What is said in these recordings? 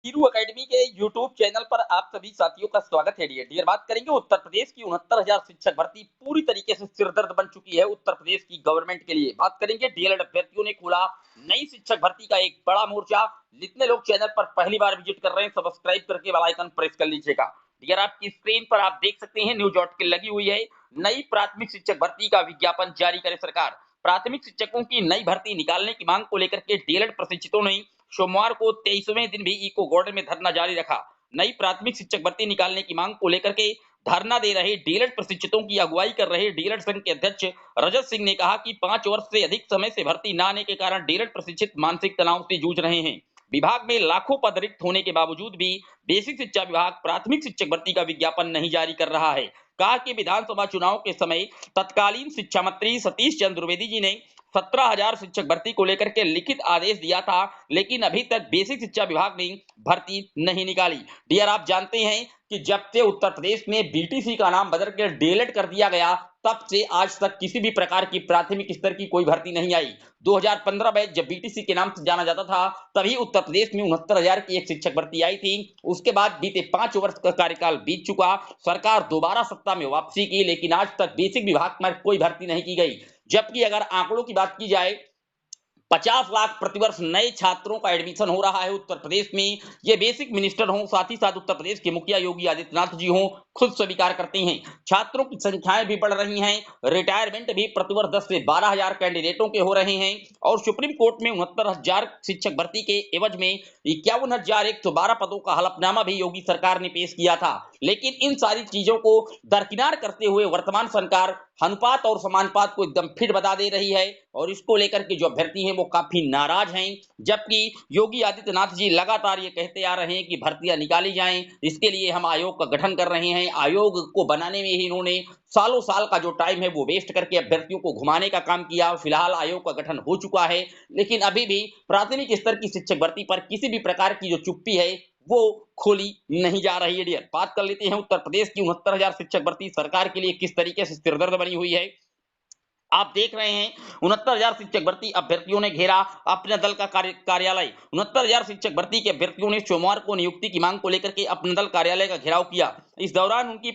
Hiru academy के YouTube channel पर आप सभी साथियों का स्वागत है। डियर बात करेंगे उत्तर प्रदेश की 69,000 शिक्षक भर्ती पूरी तरीके से सिरदर्द बन चुकी है उत्तर प्रदेश की गवर्नमेंट के लिए। बात करेंगे डीएलएड अभ्यर्थियों ने खोला नई शिक्षक भर्ती का एक बड़ा मोर्चा। जितने लोग चैनल पर पहली बार विजिट कर रहे हैं सब्सक्राइब करके बेल आइकन प्रेस कर लीजिएगा। डियर आपकी स्क्रीन पर आप देख सकते हैं न्यूज डॉट की लगी हुई है। नई प्राथमिक शिक्षक भर्ती का विज्ञापन जारी करे सरकार। प्राथमिक शिक्षकों की नई भर्ती निकालने की मांग को लेकर के डीएलएड प्रशिक्षितों ने सोमवार को 23वें दिन भी इको गार्डन में धरना जारी रखा। नई प्राथमिक शिक्षक भर्ती निकालने की मांग को लेकर के धरना दे रहे डीएलएड प्रशिक्षितों की अगुवाई कर रहे डीएलएड संघ के अध्यक्ष रजत सिंह ने कहा कि 5 वर्ष से अधिक समय से भर्ती न आने के कारण डीएलएड प्रशिक्षित मानसिक तनाव से जूझ रहे हैं। विभाग में लाखों पद रिक्त होने के बावजूद भी बेसिक शिक्षा विभाग प्राथमिक शिक्षक भर्ती का विज्ञापन नहीं जारी कर रहा है। कहा कि विधानसभा चुनाव के समय तत्कालीन शिक्षा मंत्री सतीश चंद्र द्विवेदी जी ने 17,000 शिक्षक भर्ती को लेकर के लिखित आदेश दिया था, लेकिन अभी तक बेसिक शिक्षा विभाग ने भर्ती नहीं निकाली। डियर आप जानते हैं कि जब से उत्तर प्रदेश में बीटीसी का नाम बदल कर डीएलएड कर दिया गया, तब से आज तक किसी भी प्रकार की प्राथमिक स्तर की कोई भर्ती नहीं आई। 2015 में जब बीटीसी के नाम से जाना जाता था, तभी उत्तर प्रदेश में 69,000 की एक शिक्षक भर्ती आई थी। उसके बाद बीते 5 वर्ष का कार्यकाल बीत चुका, सरकार दोबारा सत्ता में वापसी की, लेकिन आज तक बेसिक विभाग में कोई भर्ती नहीं की गई। जबकि अगर आंकड़ों की बात की जाए, 50 लाख प्रतिवर्ष नए छात्रों का एडमिशन हो रहा है उत्तर प्रदेश में। ये बेसिक मिनिस्टर हों, साथ ही साथ उत्तर प्रदेश के मुखिया योगी आदित्यनाथ जी हों, खुद स्वीकार करते हैं। छात्रों की संख्याएं भी बढ़ रही हैं, रिटायरमेंट भी प्रतिवर्ष 10 से 12,000 कैंडिडेटों के हो रहे हैं और सुप्रीम कोर्ट में 69,000 शिक्षक भर्ती के एवज में 51,112 पदों का हलफनामा भी योगी सरकार ने पेश किया था। लेकिन इन सारी चीजों को दरकिनार करते हुए वर्तमान सरकार अनुपात और समानुपात को एकदम फिट बता दे रही है और इसको लेकर के जो अभ्यर्थी हैं वो काफी नाराज हैं। जबकि योगी आदित्यनाथ जी लगातार ये कहते आ रहे हैं कि भर्तियां निकाली जाएं, इसके लिए हम आयोग का गठन कर रहे हैं। आयोग को बनाने में ही इन्होंने सालों साल का जो टाइम है वो वेस्ट करके अभ्यर्थियों को घुमाने का काम किया। फिलहाल आयोग का गठन हो चुका है, लेकिन अभी भी प्राथमिक स्तर की शिक्षक भर्ती पर किसी भी प्रकार की जो चुप्पी है वो खोली नहीं जा रही है। डियर बात कर लेते हैं उत्तर प्रदेश की 69,000 शिक्षक भर्ती सरकार के लिए किस तरीके से सिरदर्द बनी हुई है। आप देख रहे हैं 69,000 शिक्षक भर्ती अभ्यर्थियों ने घेरा अपने दल का कार्यालय। 69,000 शिक्षक भर्ती के अभ्यर्थियों ने सोमवार को नियुक्ति की मांग को लेकर के अपने दल कार्यालय का घेराव किया। इस दौरान उनकी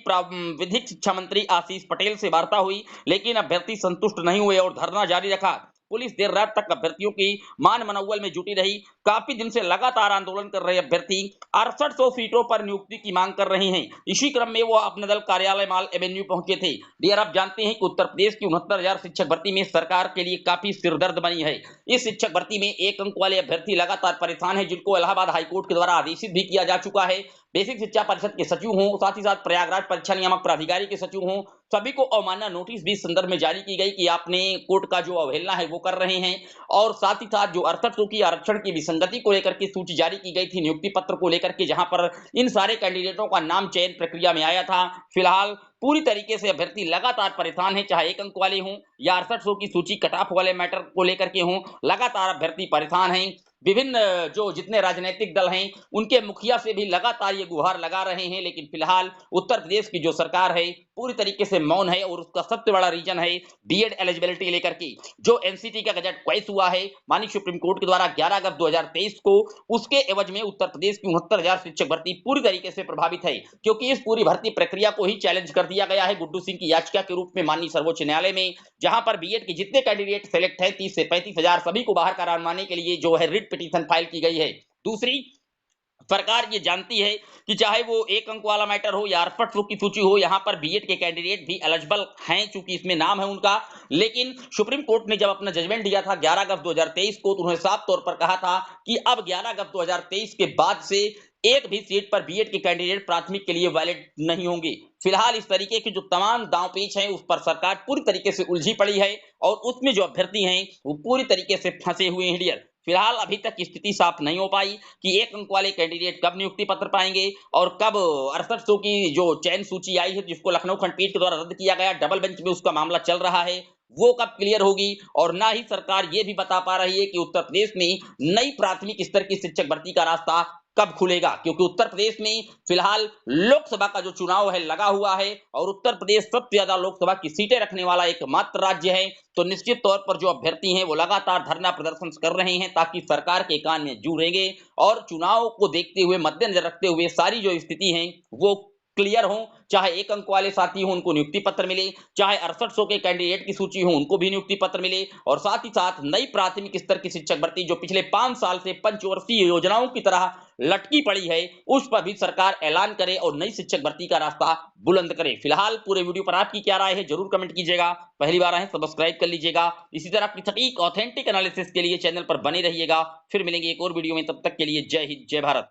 विधिक शिक्षा मंत्री आशीष पटेल से वार्ता हुई, लेकिन अभ्यर्थी संतुष्ट नहीं हुए और धरना जारी रखा। पुलिस देर रात तक अभ्यर्थियों की मान मनोबल में जुटी रही। काफी दिन से लगातार आंदोलन कर रहे अभ्यर्थी 6800 सीटों पर नियुक्ति की मांग कर रहे हैं। इसी क्रम में वो अपने दल कार्यालय माल एवेन्यू पहुंचे थे। डियर आप जानते हैं कि उत्तर प्रदेश की 69,000 शिक्षक भर्ती में सरकार के लिए काफी सिरदर्द बनी है। इस शिक्षक भर्ती में 1 अंक वाले अभ्यर्थी लगातार परेशान है, जिनको इलाहाबाद हाईकोर्ट के द्वारा आदेशित भी किया जा चुका है। बेसिक शिक्षा परिषद के सचिव हों, साथ ही साथ प्रयागराज परीक्षा नियामक प्राधिकारी के सचिव हों, सभी को अवमानना नोटिस भी इस संदर्भ में जारी की गई कि आपने कोर्ट का जो अवहेलना है वो कर रहे हैं। और साथ ही साथ जो 6800 की आरक्षण की विसंगति को लेकर के सूची जारी की गई थी नियुक्ति पत्र को लेकर के, जहां पर इन सारे कैंडिडेटों का नाम चयन प्रक्रिया में आया था। फिलहाल पूरी तरीके से अभ्यर्थी लगातार परेशान है, चाहे 1 अंक वाले हों या 6800 की सूची कट ऑफ वाले मैटर को लेकर के हों, लगातार अभ्यर्थी परेशान हैं। विभिन्न जो जितने राजनीतिक दल हैं उनके मुखिया से भी लगातार ये गुहार लगा रहे हैं, लेकिन फिलहाल उत्तर प्रदेश की जो सरकार है पूरी तरीके से मौन है और उसका सबसे बड़ा रीजन है बीएड एलिजिबिलिटी लेकर के जो एनसीटी का गजट पेश हुआ है माननीय सुप्रीम कोर्ट के द्वारा 11 अगस्त 2023 को। उसके एवज में उत्तर प्रदेश की 69,000 शिक्षक भर्ती पूरी तरीके से प्रभावित है, क्योंकि इस पूरी भर्ती प्रक्रिया को ही चैलेंज कर दिया गया है गुड्डू सिंह की याचिका के रूप में माननीय सर्वोच्च न्यायालय में, जहां पर बीएड के जितने कैंडिडेट सेलेक्ट है 30 से 35,000 सभी को बाहर कराने के लिए जो है रिट पिटीशन फाइल की गई है। दूसरी सरकार ये जानती है कि चाहे वो 1 अंक वाला मैटर हो या 6800 की सूची हो, यहाँ पर बीएड के कैंडिडेट भी एलिजिबल हैं, चूंकि इसमें नाम है उनका। लेकिन सुप्रीम कोर्ट ने जब अपना जजमेंट दिया था 11 अगस्त 2023 को, तो उन्होंने साफ तौर पर कहा था कि अब 11 अगस्त 2023 के बाद से एक भी सीट पर बीएड के कैंडिडेट प्राथमिक के लिए वैलिड नहीं होंगे। फिलहाल इस तरीके के जो तमाम दांव पेच हैं उस पर सरकार पूरी तरीके से उलझी पड़ी है और उसमें जो अभ्यर्थी हैं वो पूरी तरीके से फंसे हुए हैं। डियर फिलहाल अभी तक स्थिति साफ नहीं हो पाई कि 1 अंक वाले कैंडिडेट कब नियुक्ति पत्र पाएंगे और कब 6800 की जो चयन सूची आई है जिसको लखनऊ खंडपीठ के द्वारा रद्द किया गया, डबल बेंच में उसका मामला चल रहा है, वो कब क्लियर होगी। और ना ही सरकार ये भी बता पा रही है कि उत्तर प्रदेश में नई प्राथमिक स्तर की शिक्षक भर्ती का रास्ता कब खुलेगा, क्योंकि उत्तर प्रदेश में फिलहाल लोकसभा का जो चुनाव है लगा हुआ है और उत्तर प्रदेश सबसे ज्यादा लोकसभा की सीटें रखने वाला एकमात्र राज्य है। तो निश्चित तौर पर जो अभ्यर्थी हैं वो लगातार धरना प्रदर्शन कर रहे हैं ताकि सरकार के कान में जू रेंगे और चुनाव को देखते हुए, मद्देनजर रखते हुए सारी जो स्थिति है वो क्लियर हो। चाहे 1 अंक वाले साथी हो उनको नियुक्ति पत्र मिले, चाहे 6800 के कैंडिडेट की सूची हो उनको भी नियुक्ति पत्र मिले और साथ ही साथ नई प्राथमिक स्तर की शिक्षक भर्ती जो पिछले 5 साल से पंचवर्षीय योजनाओं की तरह लटकी पड़ी है, उस पर भी सरकार ऐलान करे और नई शिक्षक भर्ती का रास्ता बुलंद करे। फिलहाल पूरे वीडियो पर आपकी क्या राय है जरूर कमेंट कीजिएगा। पहली बार आए सब्सक्राइब कर लीजिएगा। इसी तरह की सटीक ऑथेंटिक एनालिसिस के लिए चैनल पर बने रहिएगा। फिर मिलेंगे एक और वीडियो में, तब तक के लिए जय हिंद जय भारत।